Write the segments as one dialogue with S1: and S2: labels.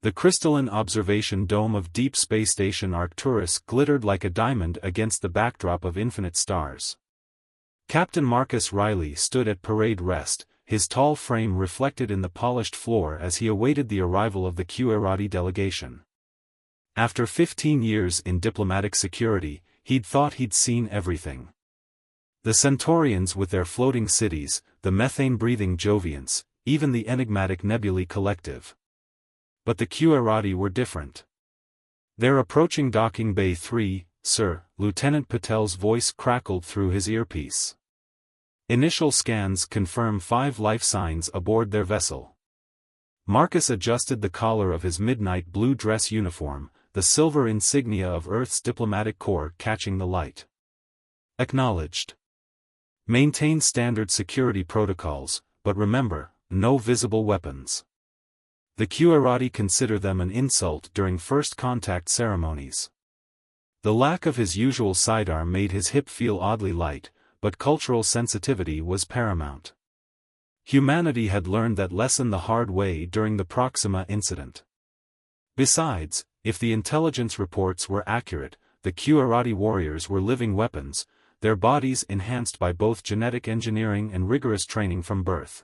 S1: The crystalline observation dome of Deep Space Station Arcturus glittered like a diamond against the backdrop of infinite stars. Captain Marcus Riley stood at parade rest, his tall frame reflected in the polished floor as he awaited the arrival of the QRT delegation. After 15 years in diplomatic security, he'd thought he'd seen everything. The Centaurians with their floating cities, the methane-breathing Jovians, even the enigmatic Nebulae Collective. But the QRT were different. "They're approaching Docking Bay 3, sir," Lieutenant Patel's voice crackled through his earpiece. "Initial scans confirm 5 life signs aboard their vessel." Marcus adjusted the collar of his midnight blue dress uniform, the silver insignia of Earth's diplomatic corps catching the light. "Acknowledged. Maintain standard security protocols, but remember, no visible weapons." The QRT consider them an insult during first contact ceremonies. The lack of his usual sidearm made his hip feel oddly light, but cultural sensitivity was paramount. Humanity had learned that lesson the hard way during the Proxima incident. Besides, if the intelligence reports were accurate, the QRT warriors were living weapons, their bodies enhanced by both genetic engineering and rigorous training from birth.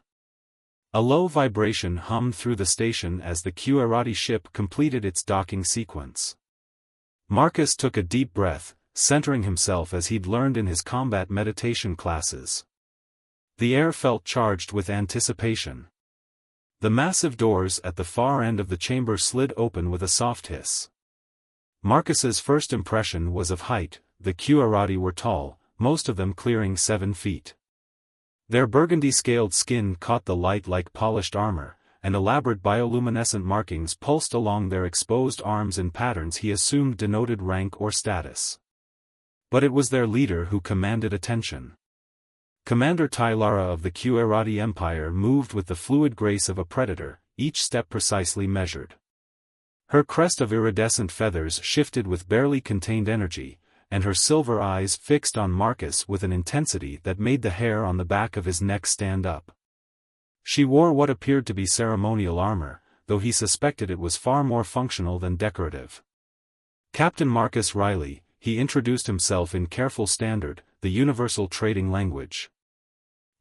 S1: A low vibration hummed through the station as the QRT ship completed its docking sequence. Marcus took a deep breath, centering himself as he'd learned in his combat meditation classes. The air felt charged with anticipation. The massive doors at the far end of the chamber slid open with a soft hiss. Marcus's first impression was of height. The QRT were tall, most of them clearing 7 feet. Their burgundy-scaled skin caught the light like polished armor, and elaborate bioluminescent markings pulsed along their exposed arms in patterns he assumed denoted rank or status. But it was their leader who commanded attention. Commander Tylara of the QRT Empire moved with the fluid grace of a predator, each step precisely measured. Her crest of iridescent feathers shifted with barely contained energy, and her silver eyes fixed on Marcus with an intensity that made the hair on the back of his neck stand up. She wore what appeared to be ceremonial armor, though he suspected it was far more functional than decorative. "Captain Marcus Riley," he introduced himself in careful standard, the universal trading language.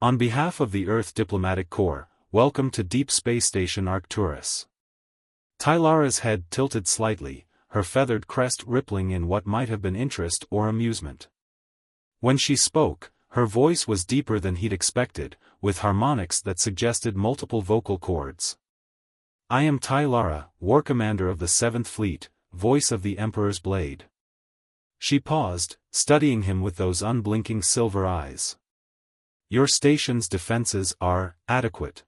S1: "On behalf of the Earth Diplomatic Corps, welcome to Deep Space Station Arcturus." Tylara's head tilted slightly, her feathered crest rippling in what might have been interest or amusement. When she spoke, her voice was deeper than he'd expected, with harmonics that suggested multiple vocal cords. "I am Tylara, War Commander of the 7th Fleet, voice of the Emperor's Blade." She paused, studying him with those unblinking silver eyes. "Your station's defenses are adequate.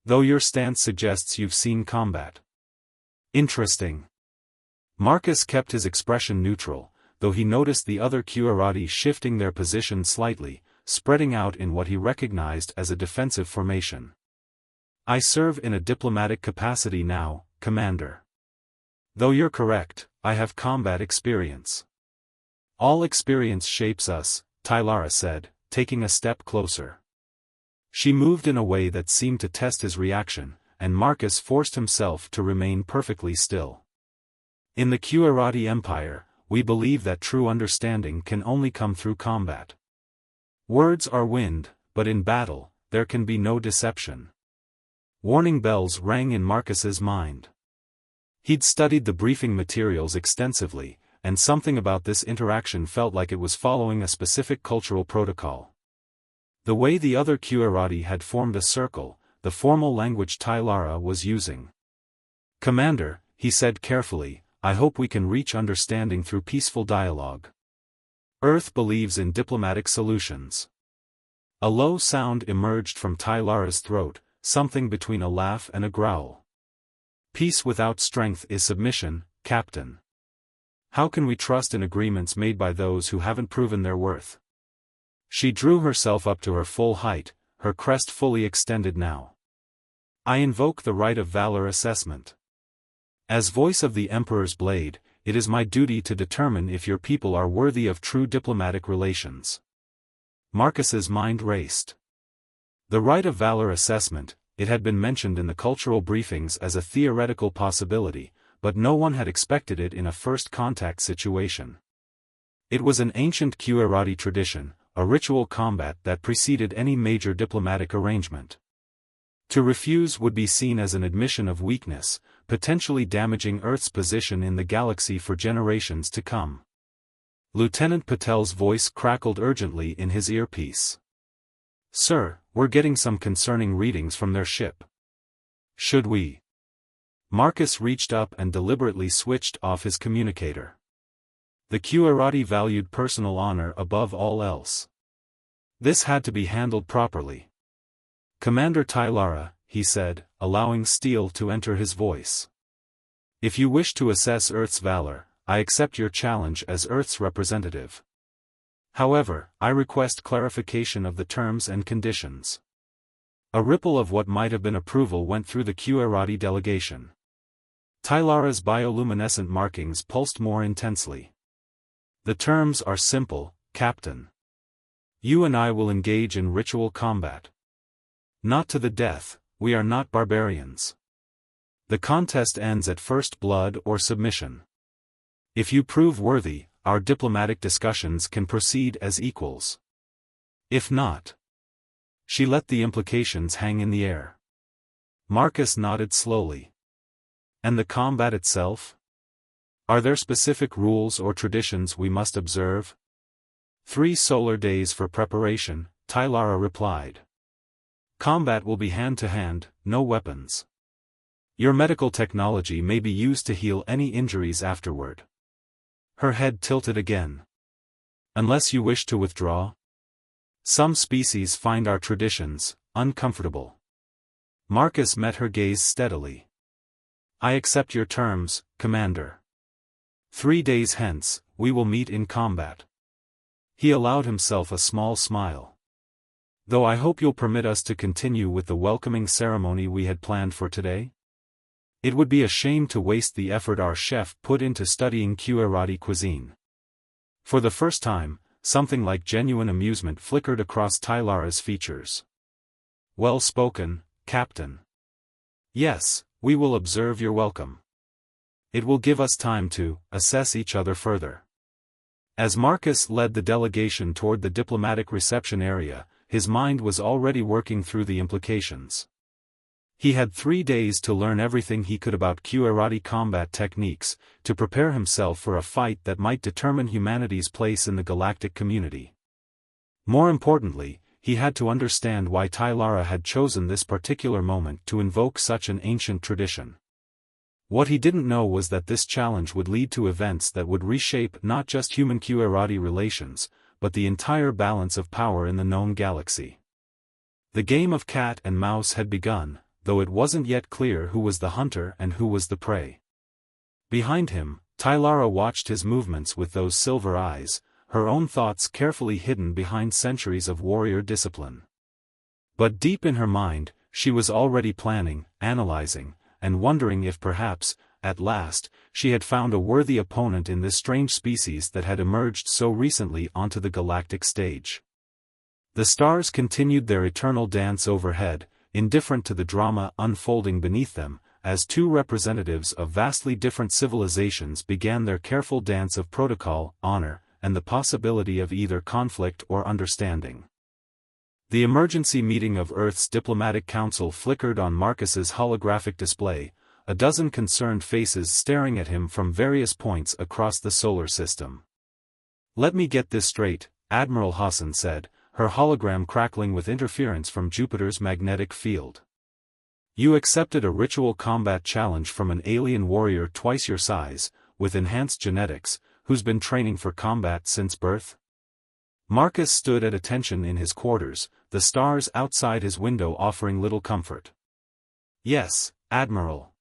S1: Though your stance suggests you've seen combat." "Interesting." Marcus kept his expression neutral, though he noticed the other QRT shifting their position slightly, spreading out in what he recognized as a defensive formation. "I serve in a diplomatic capacity now, Commander. Though you're correct, I have combat experience." "All experience shapes us," Tylara said, taking a step closer. She moved in a way that seemed to test his reaction, and Marcus forced himself to remain perfectly still. "In the QRT Empire, we believe that true understanding can only come through combat. Words are wind, but in battle, there can be no deception." Warning bells rang in Marcus's mind. He'd studied the briefing materials extensively, and something about this interaction felt like it was following a specific cultural protocol. The way the other QRT had formed a circle, the formal language Tylara was using. "Commander," he said carefully, "I hope we can reach understanding through peaceful dialogue. Earth believes in diplomatic solutions." A low sound emerged from Tylara's throat, something between a laugh and a growl. "Peace without strength is submission, Captain. How can we trust in agreements made by those who haven't proven their worth?" She drew herself up to her full height, her crest fully extended now. "I invoke the right of valor assessment. As voice of the Emperor's Blade, it is my duty to determine if your people are worthy of true diplomatic relations." Marcus's mind raced. The right of valor assessment, it had been mentioned in the cultural briefings as a theoretical possibility, but no one had expected it in a first-contact situation. It was an ancient Qurati tradition, a ritual combat that preceded any major diplomatic arrangement. To refuse would be seen as an admission of weakness, potentially damaging Earth's position in the galaxy for generations to come. Lieutenant Patel's voice crackled urgently in his earpiece. "Sir, we're getting some concerning readings from their ship. Should we?" Marcus reached up and deliberately switched off his communicator. The Qurati valued personal honor above all else. This had to be handled properly. "Commander Tylara," he said, allowing steel to enter his voice. "If you wish to assess Earth's valor, I accept your challenge as Earth's representative. However, I request clarification of the terms and conditions." A ripple of what might have been approval went through the Qurati delegation. Tylara's bioluminescent markings pulsed more intensely. "The terms are simple, Captain. You and I will engage in ritual combat. Not to the death, we are not barbarians. The contest ends at first blood or submission. If you prove worthy, our diplomatic discussions can proceed as equals. If not..." She let the implications hang in the air. Marcus nodded slowly. "And the combat itself? Are there specific rules or traditions we must observe?" 3 solar days for preparation," Tylara replied. "Combat will be hand-to-hand, no weapons. Your medical technology may be used to heal any injuries afterward." Her head tilted again. "Unless you wish to withdraw? Some species find our traditions uncomfortable." Marcus met her gaze steadily. "I accept your terms, Commander. 3 days hence, we will meet in combat." He allowed himself a small smile. "Though I hope you'll permit us to continue with the welcoming ceremony we had planned for today? It would be a shame to waste the effort our chef put into studying Qurati cuisine." For the first time, something like genuine amusement flickered across Tylara's features. "Well spoken, Captain. Yes, we will observe your welcome. It will give us time to assess each other further." As Marcus led the delegation toward the diplomatic reception area, his mind was already working through the implications. He had 3 days to learn everything he could about Qurati combat techniques, to prepare himself for a fight that might determine humanity's place in the galactic community. More importantly, he had to understand why Tylara had chosen this particular moment to invoke such an ancient tradition. What he didn't know was that this challenge would lead to events that would reshape not just human-Qurati relations, but the entire balance of power in the known galaxy. The game of cat and mouse had begun, though it wasn't yet clear who was the hunter and who was the prey. Behind him, Tylara watched his movements with those silver eyes, her own thoughts carefully hidden behind centuries of warrior discipline. But deep in her mind, she was already planning, analyzing, and wondering if perhaps, at last, she had found a worthy opponent in this strange species that had emerged so recently onto the galactic stage. The stars continued their eternal dance overhead, indifferent to the drama unfolding beneath them, as 2 representatives of vastly different civilizations began their careful dance of protocol, honor, and the possibility of either conflict or understanding. The emergency meeting of Earth's diplomatic council flickered on Marcus's holographic display, a dozen concerned faces staring at him from various points across the solar system. "Let me get this straight," Admiral Hassan said, her hologram crackling with interference from Jupiter's magnetic field. "You accepted a ritual combat challenge from an alien warrior twice your size, with enhanced genetics, who's been training for combat since birth?" Marcus stood at attention in his quarters, the stars outside his window offering little comfort. "Yes, Admiral."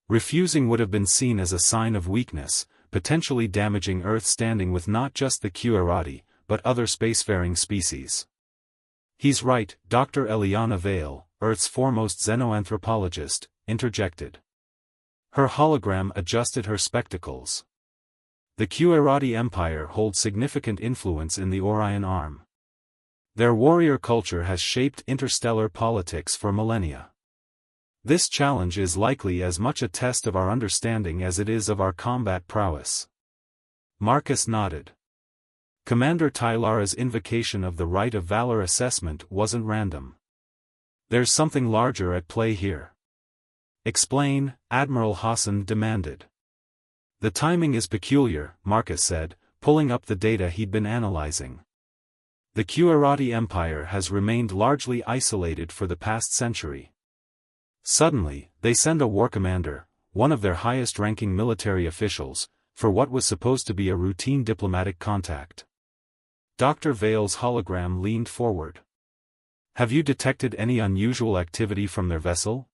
S1: Refusing would have been seen as a sign of weakness, potentially damaging Earth's standing with not just the Qurati, but other spacefaring species. "He's right," Dr. Eliana Vale, Earth's foremost xenoanthropologist, interjected. Her hologram adjusted her spectacles. "The Qurati Empire holds significant influence in the Orion Arm. Their warrior culture has shaped interstellar politics for millennia. This challenge is likely as much a test of our understanding as it is of our combat prowess. Marcus nodded. Commander Tylara's invocation of the right of valor assessment wasn't random. There's something larger at play here. Explain, Admiral Hassan demanded. The timing is peculiar, Marcus said, pulling up the data he'd been analyzing. The Qurati Empire has remained largely isolated for the past century. Suddenly, they send a war commander, one of their highest-ranking military officials, for what was supposed to be a routine diplomatic contact. Dr. Vale's hologram leaned forward. Have you detected any unusual activity from their vessel?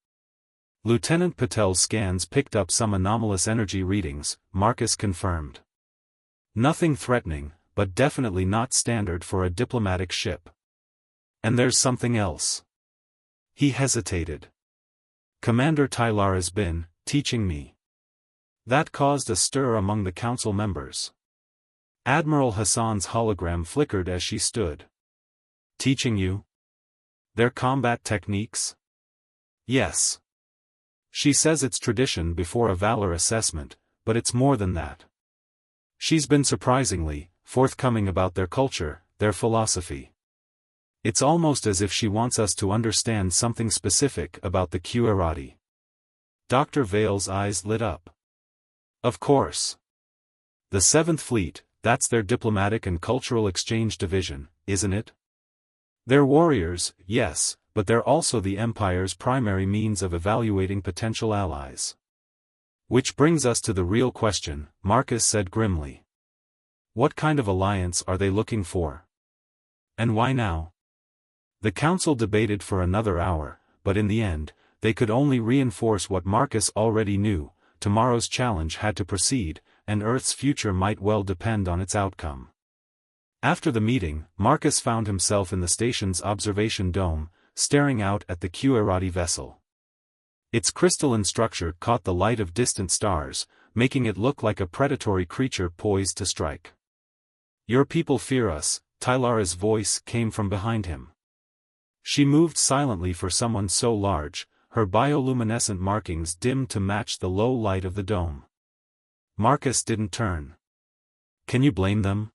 S1: Lieutenant Patel's scans picked up some anomalous energy readings, Marcus confirmed. Nothing threatening, but definitely not standard for a diplomatic ship. And there's something else. He hesitated. Commander Tylara's been teaching me. That caused a stir among the council members. Admiral Hassan's hologram flickered as she stood. Teaching you? Their combat techniques? Yes. She says it's tradition before a valor assessment, but it's more than that. She's been surprisingly forthcoming about their culture, their philosophy. It's almost as if she wants us to understand something specific about the Qurati. Dr. Vale's eyes lit up. Of course. The 7th Fleet, that's their diplomatic and cultural exchange division, isn't it? They're warriors, yes, but they're also the Empire's primary means of evaluating potential allies. Which brings us to the real question, Marcus said grimly. What kind of alliance are they looking for? And why now? The council debated for another hour, but in the end, they could only reinforce what Marcus already knew: tomorrow's challenge had to proceed, and Earth's future might well depend on its outcome. After the meeting, Marcus found himself in the station's observation dome, staring out at the Qurati vessel. Its crystalline structure caught the light of distant stars, making it look like a predatory creature poised to strike. Your people fear us, Tylara's voice came from behind him. She moved silently for someone so large, her bioluminescent markings dimmed to match the low light of the dome. Marcus didn't turn. Can you blame them?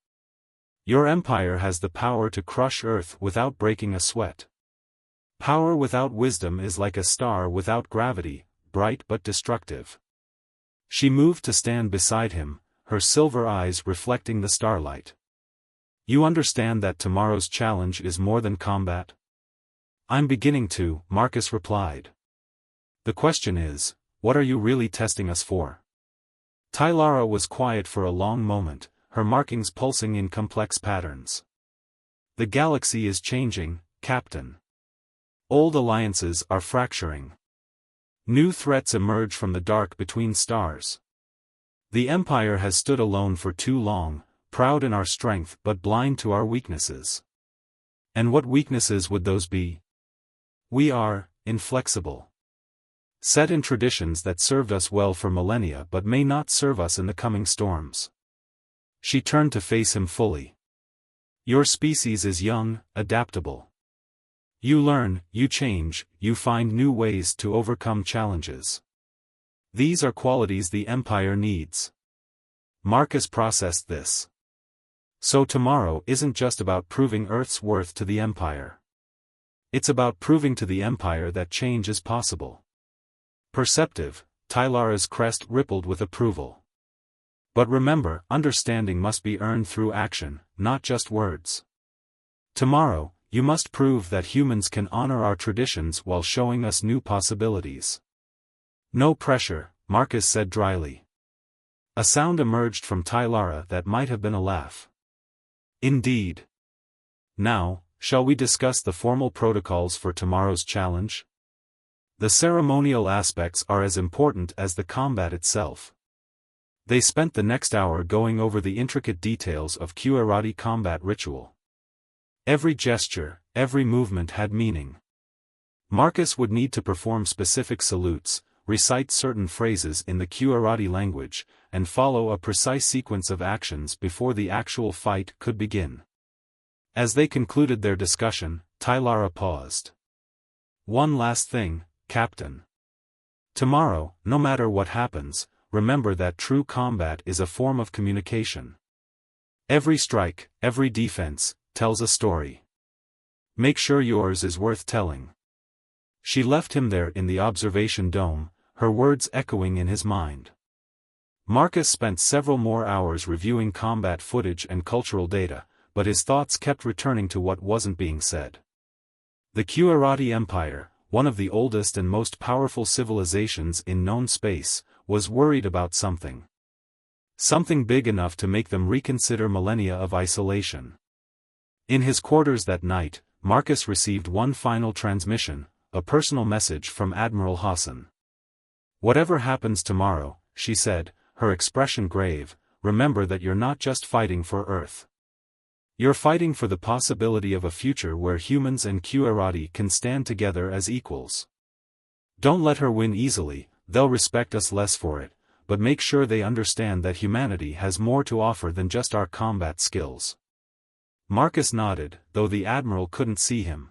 S1: Your empire has the power to crush Earth without breaking a sweat. Power without wisdom is like a star without gravity, bright but destructive. She moved to stand beside him, her silver eyes reflecting the starlight. You understand that tomorrow's challenge is more than combat? I'm beginning to, Marcus replied. The question is, what are you really testing us for? Tylara was quiet for a long moment, her markings pulsing in complex patterns. The galaxy is changing, Captain. Old alliances are fracturing. New threats emerge from the dark between stars. The Empire has stood alone for too long, proud in our strength but blind to our weaknesses. And what weaknesses would those be? We are inflexible. Set in traditions that served us well for millennia but may not serve us in the coming storms. She turned to face him fully. Your species is young, adaptable. You learn, you change, you find new ways to overcome challenges. These are qualities the Empire needs. Marcus processed this. So tomorrow isn't just about proving Earth's worth to the Empire. It's about proving to the Empire that change is possible. Perceptive, Tylara's crest rippled with approval. But remember, understanding must be earned through action, not just words. Tomorrow, you must prove that humans can honor our traditions while showing us new possibilities. No pressure, Marcus said dryly. A sound emerged from Tylara that might have been a laugh. Indeed. Now, shall we discuss the formal protocols for tomorrow's challenge? The ceremonial aspects are as important as the combat itself. They spent the next hour going over the intricate details of Qurati combat ritual. Every gesture, every movement had meaning. Marcus would need to perform specific salutes, recite certain phrases in the Qurati language, and follow a precise sequence of actions before the actual fight could begin. As they concluded their discussion, Tylara paused. One last thing, Captain. Tomorrow, no matter what happens, remember that true combat is a form of communication. Every strike, every defense, tells a story. Make sure yours is worth telling. She left him there in the observation dome, her words echoing in his mind. Marcus spent several more hours reviewing combat footage and cultural data, but his thoughts kept returning to what wasn't being said. The Qurati Empire, one of the oldest and most powerful civilizations in known space, was worried about something. Something big enough to make them reconsider millennia of isolation. In his quarters that night, Marcus received one final transmission, a personal message from Admiral Hassan. "Whatever happens tomorrow," she said, her expression grave, "remember that you're not just fighting for Earth. You're fighting for the possibility of a future where humans and Qurati can stand together as equals. Don't let her win easily, they'll respect us less for it, but make sure they understand that humanity has more to offer than just our combat skills." Marcus nodded, though the Admiral couldn't see him.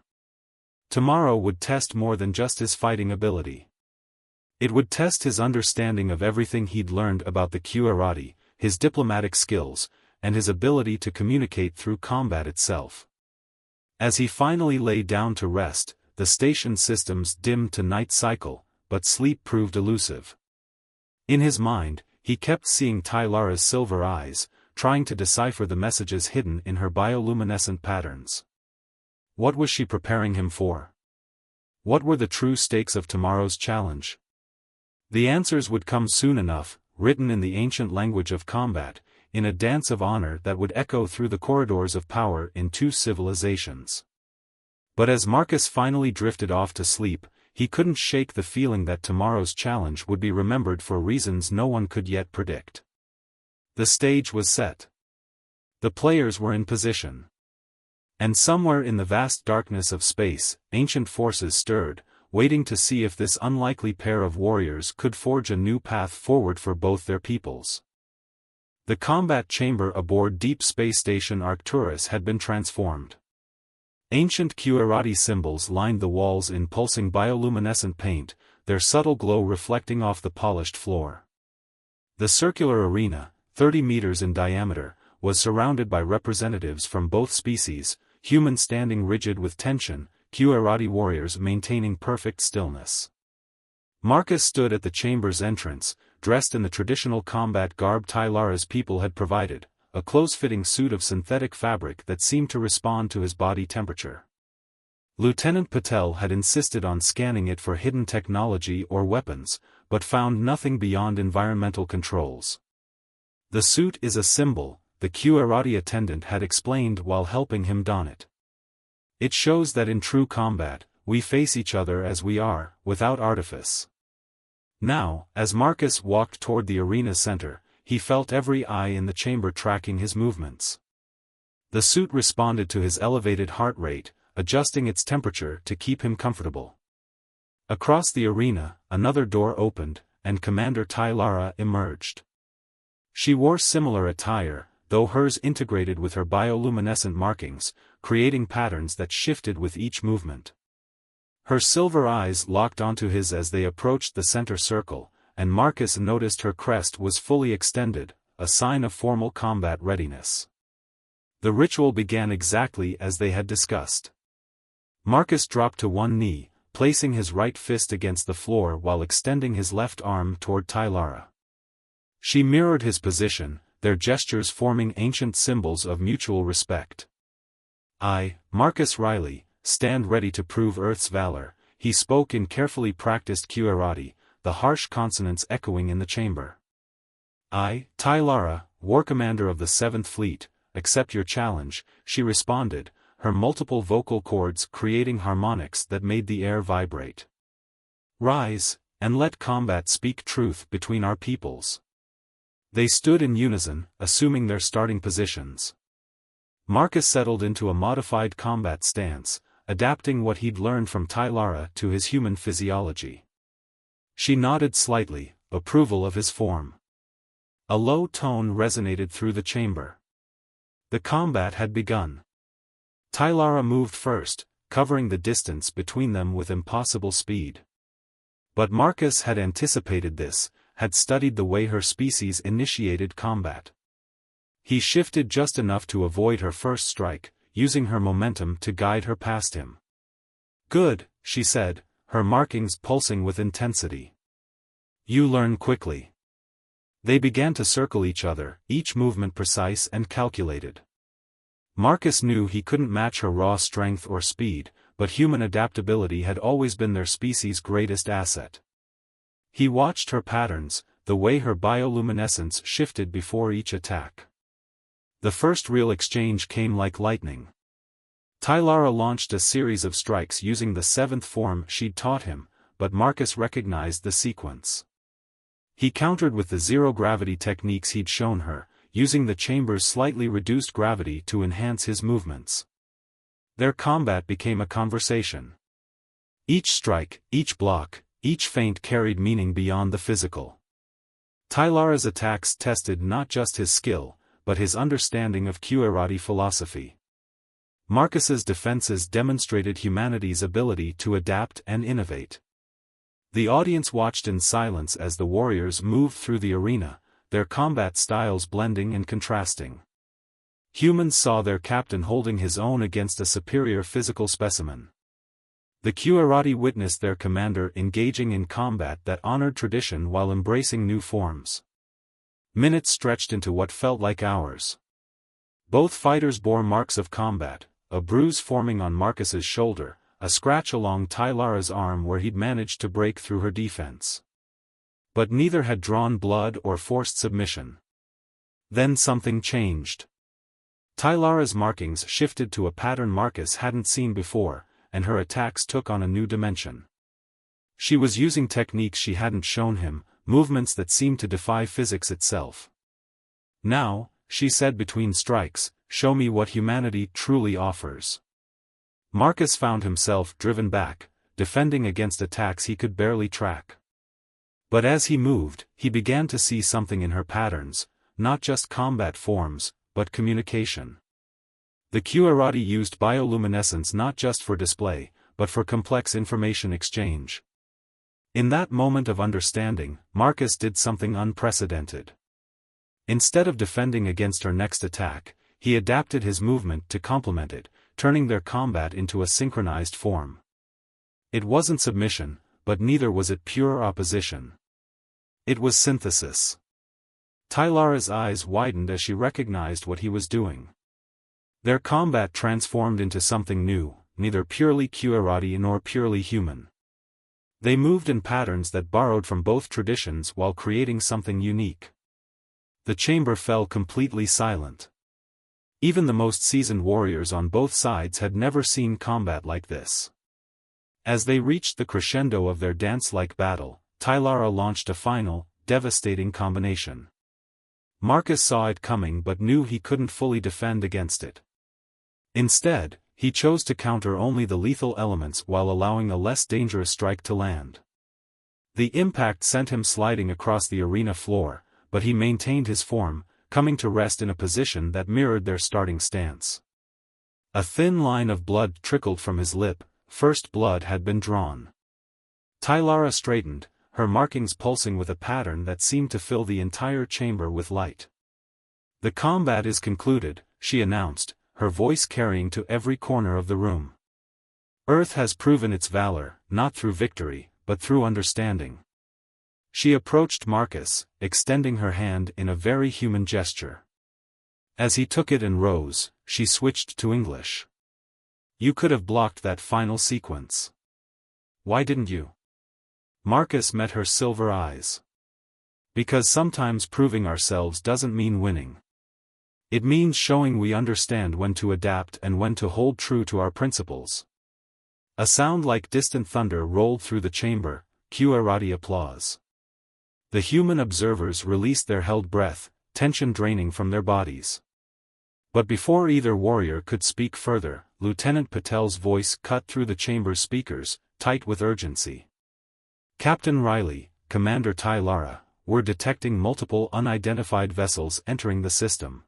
S1: Tomorrow would test more than just his fighting ability. It would test his understanding of everything he'd learned about the Qurati, his diplomatic skills, and his ability to communicate through combat itself. As he finally lay down to rest, the station systems dimmed to night cycle, but sleep proved elusive. In his mind, he kept seeing Tylara's silver eyes, trying to decipher the messages hidden in her bioluminescent patterns. What was she preparing him for? What were the true stakes of tomorrow's challenge? The answers would come soon enough, written in the ancient language of combat, in a dance of honor that would echo through the corridors of power in two civilizations. But as Marcus finally drifted off to sleep, he couldn't shake the feeling that tomorrow's challenge would be remembered for reasons no one could yet predict. The stage was set. The players were in position. And somewhere in the vast darkness of space, ancient forces stirred, waiting to see if this unlikely pair of warriors could forge a new path forward for both their peoples. The combat chamber aboard Deep Space Station Arcturus had been transformed. Ancient Qurati symbols lined the walls in pulsing bioluminescent paint, their subtle glow reflecting off the polished floor. The circular arena, 30 meters in diameter, was surrounded by representatives from both species, humans standing rigid with tension, Qurati warriors maintaining perfect stillness. Marcus stood at the chamber's entrance, dressed in the traditional combat garb Tylara's people had provided, a close-fitting suit of synthetic fabric that seemed to respond to his body temperature. Lieutenant Patel had insisted on scanning it for hidden technology or weapons, but found nothing beyond environmental controls. "The suit is a symbol," the Qurati attendant had explained while helping him don it. "It shows that in true combat, we face each other as we are, without artifice." Now, as Marcus walked toward the arena center, he felt every eye in the chamber tracking his movements. The suit responded to his elevated heart rate, adjusting its temperature to keep him comfortable. Across the arena, another door opened, and Commander Tylara emerged. She wore similar attire, though hers integrated with her bioluminescent markings, creating patterns that shifted with each movement. Her silver eyes locked onto his as they approached the center circle, and Marcus noticed her crest was fully extended, a sign of formal combat readiness. The ritual began exactly as they had discussed. Marcus dropped to one knee, placing his right fist against the floor while extending his left arm toward Tylara. She mirrored his position, their gestures forming ancient symbols of mutual respect. "I, Marcus Riley, stand ready to prove Earth's valor," he spoke in carefully practiced Qurati, the harsh consonants echoing in the chamber. "I, Tylara, War Commander of the 7th Fleet, accept your challenge," she responded, her multiple vocal cords creating harmonics that made the air vibrate. "Rise, and let combat speak truth between our peoples." They stood in unison, assuming their starting positions. Marcus settled into a modified combat stance, adapting what he'd learned from Tylara to his human physiology. She nodded slightly, approval of his form. A low tone resonated through the chamber. The combat had begun. Tylara moved first, covering the distance between them with impossible speed. But Marcus had anticipated this, had studied the way her species initiated combat. He shifted just enough to avoid her first strike, using her momentum to guide her past him. "Good," she said, her markings pulsing with intensity. "You learn quickly." They began to circle each other, each movement precise and calculated. Marcus knew he couldn't match her raw strength or speed, but human adaptability had always been their species' greatest asset. He watched her patterns, the way her bioluminescence shifted before each attack. The first real exchange came like lightning. Tylara launched a series of strikes using the seventh form she'd taught him, but Marcus recognized the sequence. He countered with the zero-gravity techniques he'd shown her, using the chamber's slightly reduced gravity to enhance his movements. Their combat became a conversation. Each strike, each block, each feint carried meaning beyond the physical. Tylara's attacks tested not just his skill, but his understanding of Qerati philosophy. Marcus's defenses demonstrated humanity's ability to adapt and innovate. The audience watched in silence as the warriors moved through the arena, their combat styles blending and contrasting. Humans saw their captain holding his own against a superior physical specimen. The Qerati witnessed their commander engaging in combat that honored tradition while embracing new forms. Minutes stretched into what felt like hours. Both fighters bore marks of combat, a bruise forming on Marcus's shoulder, a scratch along Tylara's arm where he'd managed to break through her defense. But neither had drawn blood or forced submission. Then something changed. Tylara's markings shifted to a pattern Marcus hadn't seen before, and her attacks took on a new dimension. She was using techniques she hadn't shown him, movements that seemed to defy physics itself. "Now," she said between strikes, "show me what humanity truly offers." Marcus found himself driven back, defending against attacks he could barely track. But as he moved, he began to see something in her patterns, not just combat forms, but communication. The Qerati used bioluminescence not just for display, but for complex information exchange. In that moment of understanding, Marcus did something unprecedented. Instead of defending against her next attack, he adapted his movement to complement it, turning their combat into a synchronized form. It wasn't submission, but neither was it pure opposition. It was synthesis. Tylara's eyes widened as she recognized what he was doing. Their combat transformed into something new, neither purely Qerati nor purely human. They moved in patterns that borrowed from both traditions while creating something unique. The chamber fell completely silent. Even the most seasoned warriors on both sides had never seen combat like this. As they reached the crescendo of their dance-like battle, Tylara launched a final, devastating combination. Marcus saw it coming but knew he couldn't fully defend against it. Instead, he chose to counter only the lethal elements while allowing a less dangerous strike to land. The impact sent him sliding across the arena floor, but he maintained his form, coming to rest in a position that mirrored their starting stance. A thin line of blood trickled from his lip, first blood had been drawn. Tylara straightened, her markings pulsing with a pattern that seemed to fill the entire chamber with light. "The combat is concluded," she announced, her voice carrying to every corner of the room. "Earth has proven its valor, not through victory, but through understanding." She approached Marcus, extending her hand in a very human gesture. As he took it and rose, she switched to English. "You could have blocked that final sequence. Why didn't you?" Marcus met her silver eyes. "Because sometimes proving ourselves doesn't mean winning. It means showing we understand when to adapt and when to hold true to our principles." A sound like distant thunder rolled through the chamber, Qerati applause. The human observers released their held breath, tension draining from their bodies. But before either warrior could speak further, Lieutenant Patel's voice cut through the chamber's speakers, tight with urgency. "Captain Riley, Commander Tylara, we're detecting multiple unidentified vessels entering the system.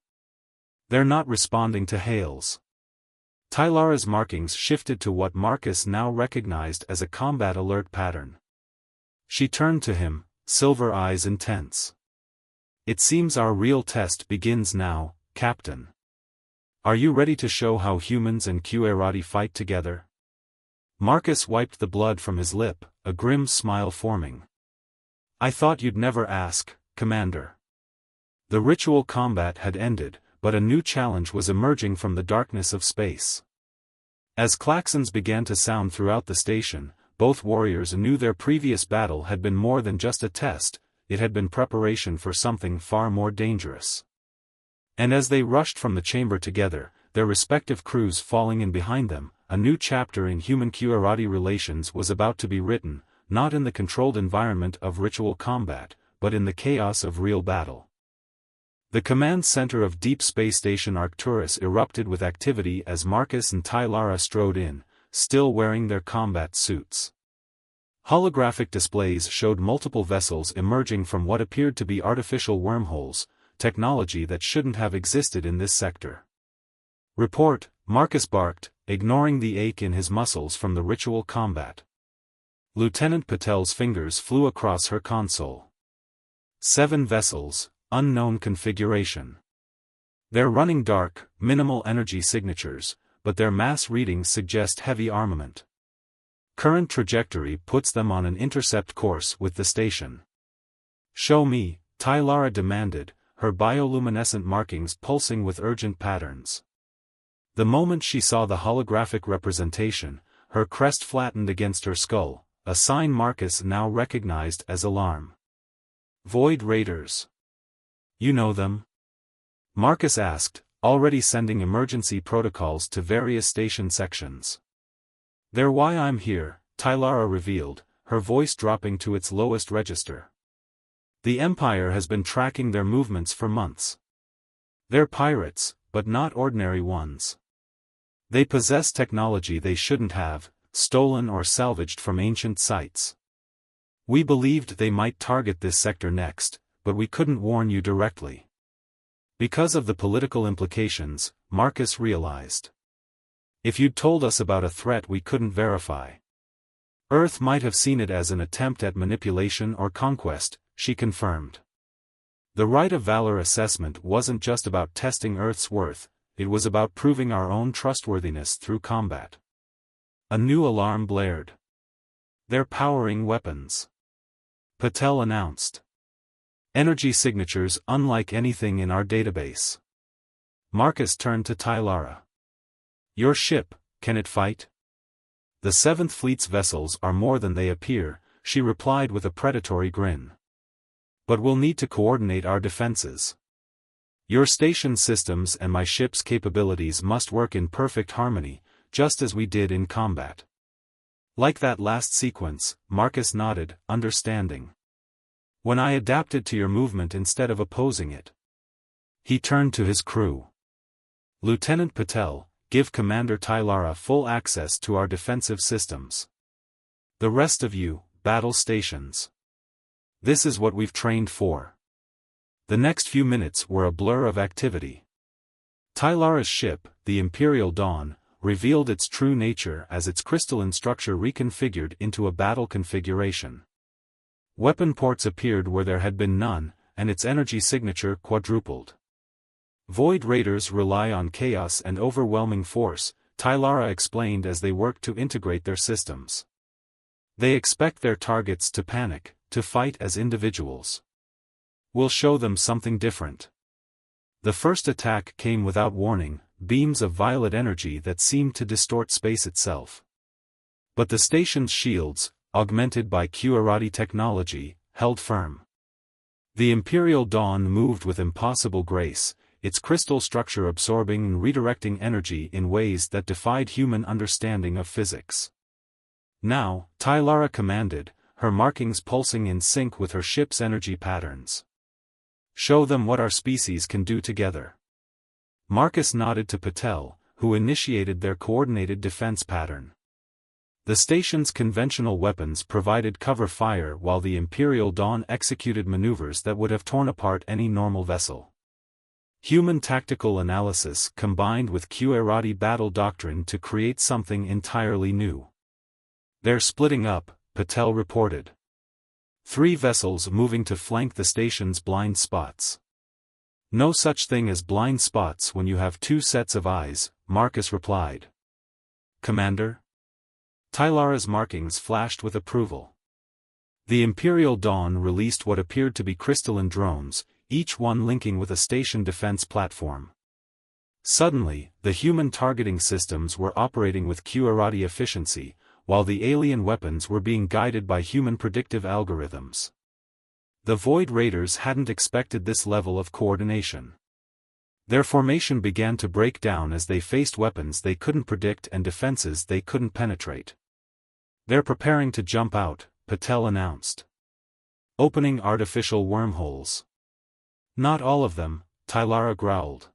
S1: They're not responding to hails." Tylara's markings shifted to what Marcus now recognized as a combat alert pattern. She turned to him, silver eyes intense. "It seems our real test begins now, Captain. Are you ready to show how humans and QArati fight together?" Marcus wiped the blood from his lip, a grim smile forming. "I thought you'd never ask, Commander." The ritual combat had ended, but a new challenge was emerging from the darkness of space. As klaxons began to sound throughout the station, both warriors knew their previous battle had been more than just a test, it had been preparation for something far more dangerous. And as they rushed from the chamber together, their respective crews falling in behind them, a new chapter in human-QArati relations was about to be written, not in the controlled environment of ritual combat, but in the chaos of real battle. The command center of Deep Space Station Arcturus erupted with activity as Marcus and Tylara strode in, still wearing their combat suits. Holographic displays showed multiple vessels emerging from what appeared to be artificial wormholes, technology that shouldn't have existed in this sector. "Report," Marcus barked, ignoring the ache in his muscles from the ritual combat. Lieutenant Patel's fingers flew across her console. 7 vessels, unknown configuration. They're running dark, minimal energy signatures, but their mass readings suggest heavy armament. Current trajectory puts them on an intercept course with the station. "Show me," Tylara demanded, her bioluminescent markings pulsing with urgent patterns. The moment she saw the holographic representation, her crest flattened against her skull, a sign Marcus now recognized as alarm. "Void Raiders. You know them?" Marcus asked, already sending emergency protocols to various station sections. "They're why I'm here," Tylara revealed, her voice dropping to its lowest register. "The Empire has been tracking their movements for months. They're pirates, but not ordinary ones. They possess technology they shouldn't have, stolen or salvaged from ancient sites. We believed they might target this sector next, but we couldn't warn you directly. Because of the political implications," Marcus realized. "If you'd told us about a threat we couldn't verify. Earth might have seen it as an attempt at manipulation or conquest," she confirmed. The right of valor assessment wasn't just about testing Earth's worth, it was about proving our own trustworthiness through combat. A new alarm blared. "They're powering weapons," Patel announced. "Energy signatures unlike anything in our database." Marcus turned to Tylara. "Your ship, can it fight?" "The 7th Fleet's vessels are more than they appear," she replied with a predatory grin. "But we'll need to coordinate our defenses. Your station systems and my ship's capabilities must work in perfect harmony, just as we did in combat." "Like that last sequence," Marcus nodded, understanding. "When I adapted to your movement instead of opposing it." He turned to his crew. "Lieutenant Patel, give Commander Tylara full access to our defensive systems. The rest of you, battle stations. This is what we've trained for." The next few minutes were a blur of activity. Tylara's ship, the Imperial Dawn, revealed its true nature as its crystalline structure reconfigured into a battle configuration. Weapon ports appeared where there had been none, and its energy signature quadrupled. "Void Raiders rely on chaos and overwhelming force," Tylara explained as they worked to integrate their systems. "They expect their targets to panic, to fight as individuals. We'll show them something different." The first attack came without warning, beams of violet energy that seemed to distort space itself. But the station's shields, augmented by QArati technology, held firm. The Imperial Dawn moved with impossible grace, its crystal structure absorbing and redirecting energy in ways that defied human understanding of physics. "Now," Tylara commanded, her markings pulsing in sync with her ship's energy patterns. "Show them what our species can do together." Marcus nodded to Patel, who initiated their coordinated defense pattern. The station's conventional weapons provided cover fire while the Imperial Dawn executed maneuvers that would have torn apart any normal vessel. Human tactical analysis combined with QArati battle doctrine to create something entirely new. "They're splitting up," Patel reported. 3 vessels moving to flank the station's blind spots. No such thing as blind spots when you have 2 sets of eyes, Marcus replied. Commander? Tylara's markings flashed with approval. The Imperial Dawn released what appeared to be crystalline drones, each one linking with a station defense platform. Suddenly, the human targeting systems were operating with QRT efficiency, while the alien weapons were being guided by human predictive algorithms. The Void Raiders hadn't expected this level of coordination. Their formation began to break down as they faced weapons they couldn't predict and defenses they couldn't penetrate. They're preparing to jump out, Patel announced. Opening artificial wormholes. Not all of them, Tylara growled.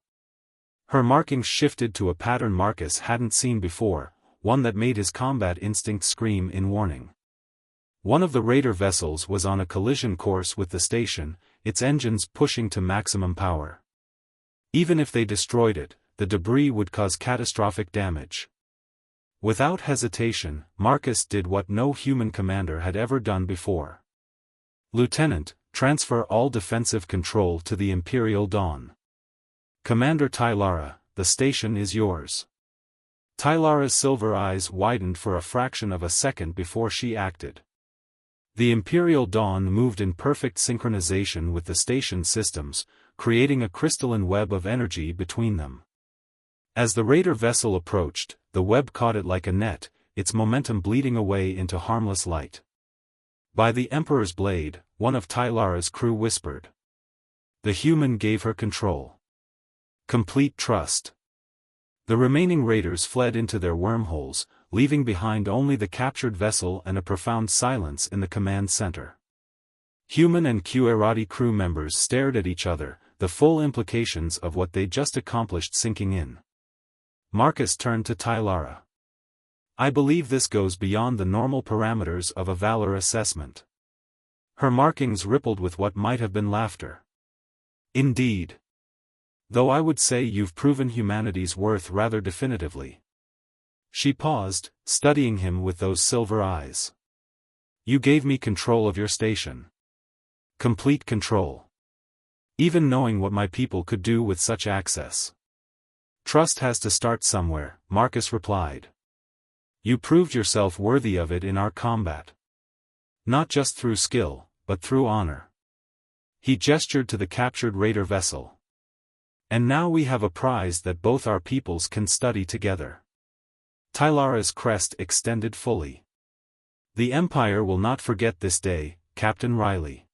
S1: Her markings shifted to a pattern Marcus hadn't seen before, one that made his combat instinct scream in warning. One of the raider vessels was on a collision course with the station, its engines pushing to maximum power. Even if they destroyed it, the debris would cause catastrophic damage. Without hesitation, Marcus did what no human commander had ever done before. Lieutenant, transfer all defensive control to the Imperial Dawn. Commander Tylara, the station is yours. Tylara's silver eyes widened for a fraction of a second before she acted. The Imperial Dawn moved in perfect synchronization with the station systems, creating a crystalline web of energy between them. As the raider vessel approached, the web caught it like a net, its momentum bleeding away into harmless light. By the Emperor's blade, one of Tylara's crew whispered. The human gave her control. Complete trust. The remaining raiders fled into their wormholes, leaving behind only the captured vessel and a profound silence in the command center. Human and QRT crew members stared at each other, the full implications of what they'd just accomplished sinking in. Marcus turned to Tylara. I believe this goes beyond the normal parameters of a valor assessment. Her markings rippled with what might have been laughter. Indeed. Though I would say you've proven humanity's worth rather definitively. She paused, studying him with those silver eyes. You gave me control of your station. Complete control. Even knowing what my people could do with such access. Trust has to start somewhere, Marcus replied. You proved yourself worthy of it in our combat. Not just through skill, but through honor. He gestured to the captured raider vessel. And now we have a prize that both our peoples can study together. Tylara's crest extended fully. The Empire will not forget this day, Captain Riley.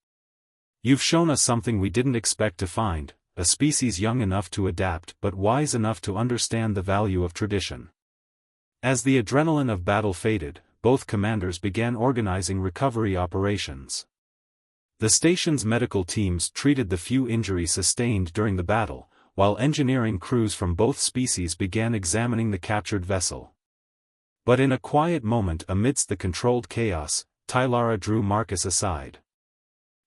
S1: You've shown us something we didn't expect to find, a species young enough to adapt but wise enough to understand the value of tradition. As the adrenaline of battle faded, both commanders began organizing recovery operations. The station's medical teams treated the few injuries sustained during the battle, while engineering crews from both species began examining the captured vessel. But in a quiet moment amidst the controlled chaos, Tylara drew Marcus aside.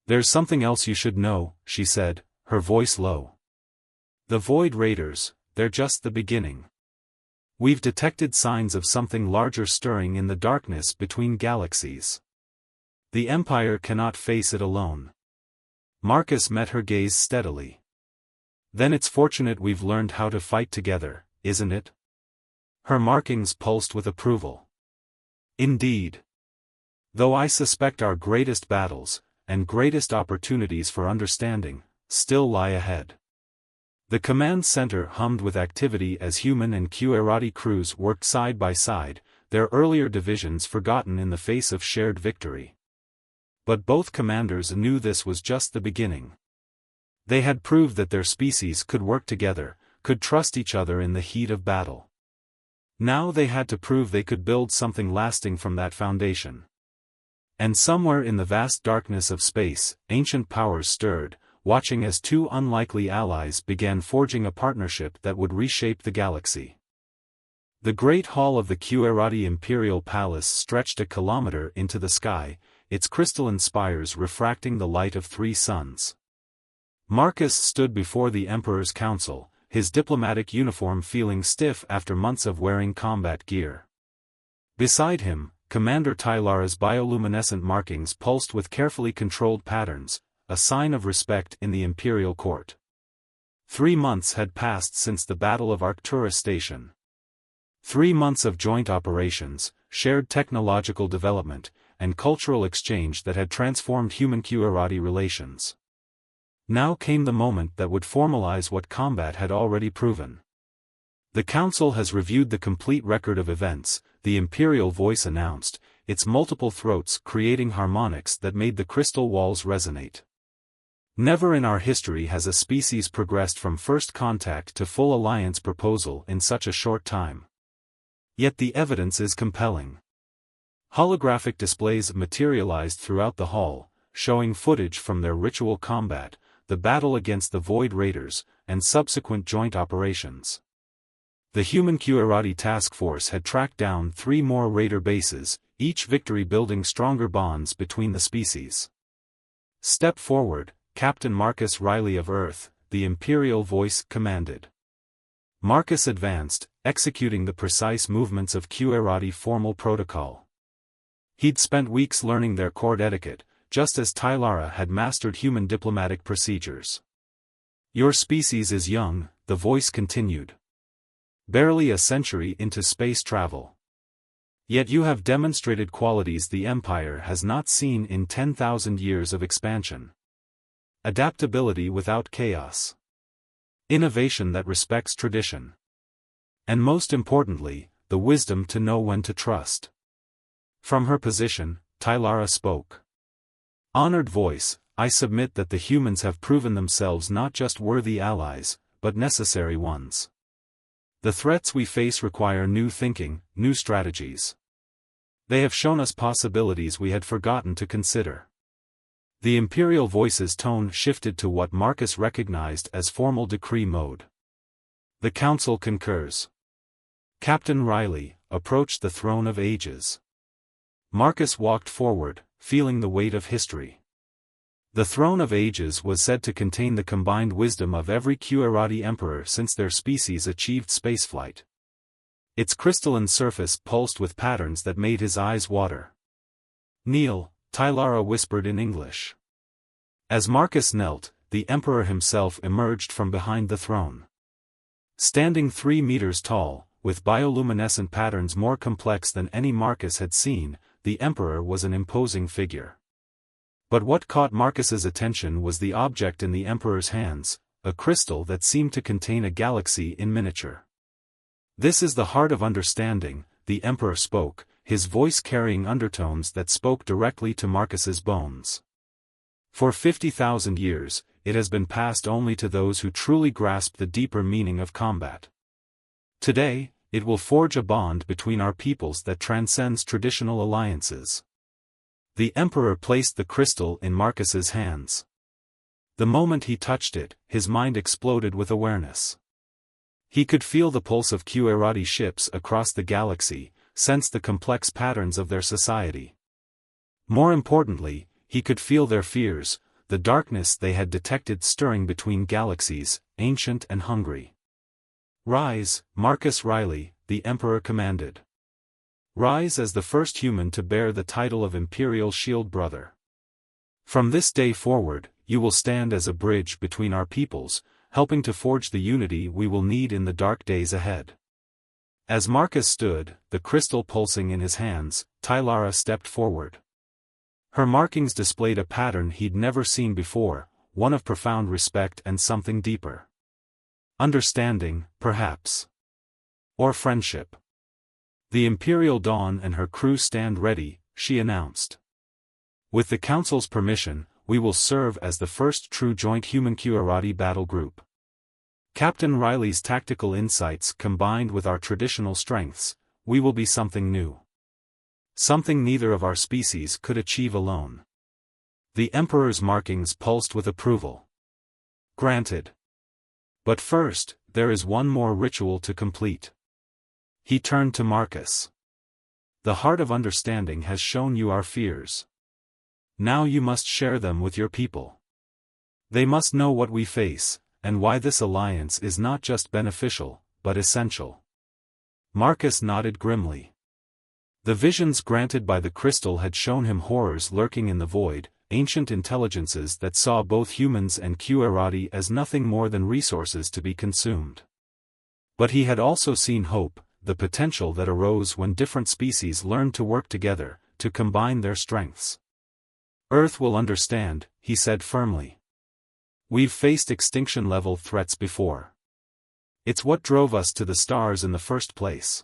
S1: There's something else you should know, she said, her voice low. The Void Raiders, they're just the beginning. We've detected signs of something larger stirring in the darkness between galaxies. The Empire cannot face it alone. Marcus met her gaze steadily. Then it's fortunate we've learned how to fight together, isn't it? Her markings pulsed with approval. Indeed. Though I suspect our greatest battles, and greatest opportunities for understanding, still lie ahead. The command center hummed with activity as human and QRT crews worked side by side, their earlier divisions forgotten in the face of shared victory. But both commanders knew this was just the beginning. They had proved that their species could work together, could trust each other in the heat of battle. Now they had to prove they could build something lasting from that foundation. And somewhere in the vast darkness of space, ancient powers stirred, watching as 2 unlikely allies began forging a partnership that would reshape the galaxy. The great hall of the QRT Imperial Palace stretched a kilometer into the sky, its crystalline spires refracting the light of 3 suns. Marcus stood before the Emperor's council, his diplomatic uniform feeling stiff after months of wearing combat gear. Beside him, Commander Tylara's bioluminescent markings pulsed with carefully controlled patterns, a sign of respect in the Imperial Court. 3 months had passed since the Battle of Arcturus Station. 3 months of joint operations, shared technological development, and cultural exchange that had transformed human-Qurati relations. Now came the moment that would formalize what combat had already proven. The Council has reviewed the complete record of events, the Imperial voice announced, its multiple throats creating harmonics that made the crystal walls resonate. Never in our history has a species progressed from first contact to full alliance proposal in such a short time. Yet the evidence is compelling. Holographic displays materialized throughout the hall, showing footage from their ritual combat, the battle against the Void Raiders, and subsequent joint operations. The Human Qurati Task Force had tracked down 3 more Raider bases, each victory building stronger bonds between the species. "Step forward, Captain Marcus Riley of Earth," the Imperial voice commanded. Marcus advanced, executing the precise movements of Qurati formal protocol. He'd spent weeks learning their court etiquette, just as Tylara had mastered human diplomatic procedures. "Your species is young," the voice continued. "Barely a century into space travel. Yet you have demonstrated qualities the Empire has not seen in 10,000 years of expansion. Adaptability without chaos. Innovation that respects tradition. And most importantly, the wisdom to know when to trust." From her position, Tylara spoke. "Honored voice, I submit that the humans have proven themselves not just worthy allies, but necessary ones. The threats we face require new thinking, new strategies. They have shown us possibilities we had forgotten to consider." The Imperial voice's tone shifted to what Marcus recognized as formal decree mode. "The Council concurs. Captain Riley, approach the Throne of Ages." Marcus walked forward, feeling the weight of history. The Throne of Ages was said to contain the combined wisdom of every Qurati emperor since their species achieved spaceflight. Its crystalline surface pulsed with patterns that made his eyes water. "Kneel," Tylara whispered in English. As Marcus knelt, the Emperor himself emerged from behind the throne. Standing 3 meters tall, with bioluminescent patterns more complex than any Marcus had seen, the Emperor was an imposing figure. But what caught Marcus's attention was the object in the Emperor's hands, a crystal that seemed to contain a galaxy in miniature. "This is the heart of understanding," the Emperor spoke, his voice carrying undertones that spoke directly to Marcus's bones. "For 50,000 years, it has been passed only to those who truly grasp the deeper meaning of combat. Today, it will forge a bond between our peoples that transcends traditional alliances." The Emperor placed the crystal in Marcus's hands. The moment he touched it, his mind exploded with awareness. He could feel the pulse of Qurati ships across the galaxy, sense the complex patterns of their society. More importantly, he could feel their fears, the darkness they had detected stirring between galaxies, ancient and hungry. "Rise, Marcus Riley," the Emperor commanded. "Rise as the first human to bear the title of Imperial Shield Brother. From this day forward, you will stand as a bridge between our peoples, helping to forge the unity we will need in the dark days ahead." As Marcus stood, the crystal pulsing in his hands, Tylara stepped forward. Her markings displayed a pattern he'd never seen before, one of profound respect and something deeper. Understanding, perhaps. Or friendship. "The Imperial Dawn and her crew stand ready," she announced. "With the Council's permission, we will serve as the first true joint human-Qurati battle group. Captain Riley's tactical insights combined with our traditional strengths, we will be something new. Something neither of our species could achieve alone." The Emperor's markings pulsed with approval. "Granted. But first, there is one more ritual to complete." He turned to Marcus. "The heart of understanding has shown you our fears. Now you must share them with your people. They must know what we face, and why this alliance is not just beneficial, but essential." Marcus nodded grimly. The visions granted by the crystal had shown him horrors lurking in the void, ancient intelligences that saw both humans and Qerati as nothing more than resources to be consumed. But he had also seen hope, the potential that arose when different species learned to work together, to combine their strengths. Earth will understand, he said firmly. We've faced extinction-level threats before. It's what drove us to the stars in the first place.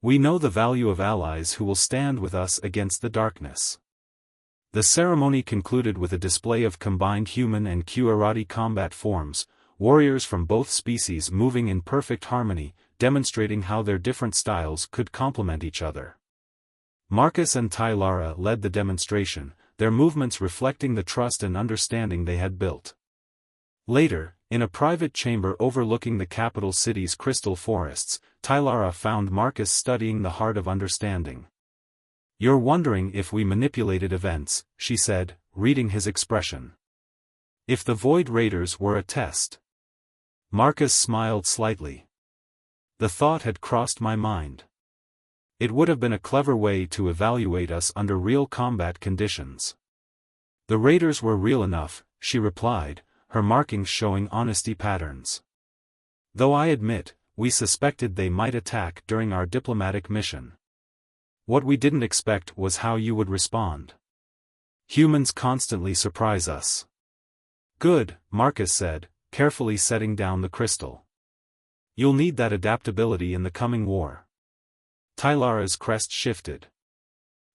S1: We know the value of allies who will stand with us against the darkness. The ceremony concluded with a display of combined human and Qerati combat forms, warriors from both species moving in perfect harmony, demonstrating how their different styles could complement each other. Marcus and Tylara led the demonstration, their movements reflecting the trust and understanding they had built. Later, in a private chamber overlooking the capital city's crystal forests, Tylara found Marcus studying the heart of understanding. "You're wondering if we manipulated events," she said, reading his expression. "If the Void Raiders were a test?" Marcus smiled slightly. "The thought had crossed my mind. It would have been a clever way to evaluate us under real combat conditions." "The Raiders were real enough," she replied, her markings showing honesty patterns. "Though I admit, we suspected they might attack during our diplomatic mission. What we didn't expect was how you would respond. Humans constantly surprise us." "Good," Marcus said, carefully setting down the crystal. "You'll need that adaptability in the coming war." Tylara's crest shifted.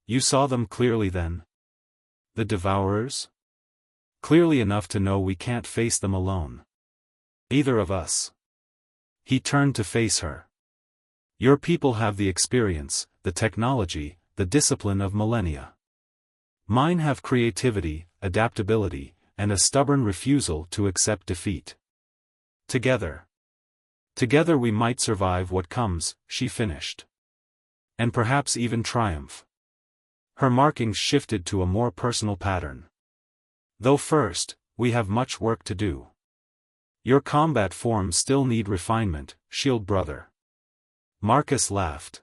S1: "You saw them clearly then? The Devourers?" "Clearly enough to know we can't face them alone. Either of us." He turned to face her. "Your people have the experience, the technology, the discipline of millennia. Mine have creativity, adaptability, and a stubborn refusal to accept defeat. Together we might survive what comes," she finished. "And perhaps even triumph." Her markings shifted to a more personal pattern. "Though first, we have much work to do. Your combat forms still need refinement, Shield Brother." Marcus laughed.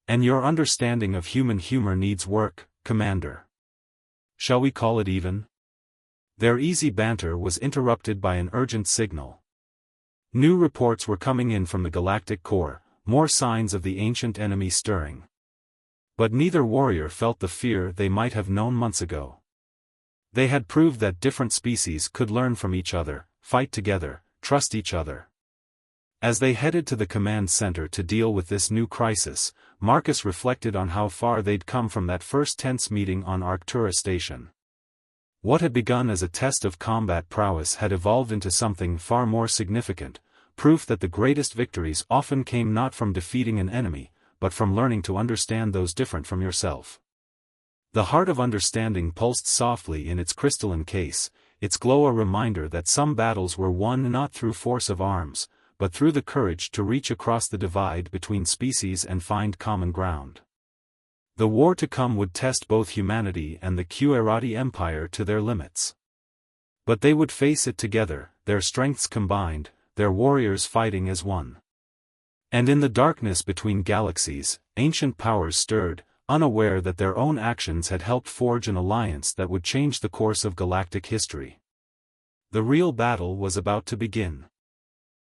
S1: "And your understanding of human humor needs work, Commander. Shall we call it even?" Their easy banter was interrupted by an urgent signal. New reports were coming in from the galactic core, more signs of the ancient enemy stirring. But neither warrior felt the fear they might have known months ago. They had proved that different species could learn from each other, fight together, trust each other. As they headed to the command center to deal with this new crisis, Marcus reflected on how far they'd come from that first tense meeting on Arcturus Station. What had begun as a test of combat prowess had evolved into something far more significant, proof that the greatest victories often came not from defeating an enemy, but from learning to understand those different from yourself. The heart of understanding pulsed softly in its crystalline case, its glow a reminder that some battles were won not through force of arms, but through the courage to reach across the divide between species and find common ground. The war to come would test both humanity and the Qerati Empire to their limits. But they would face it together, their strengths combined, their warriors fighting as one. And in the darkness between galaxies, ancient powers stirred, unaware that their own actions had helped forge an alliance that would change the course of galactic history. The real battle was about to begin.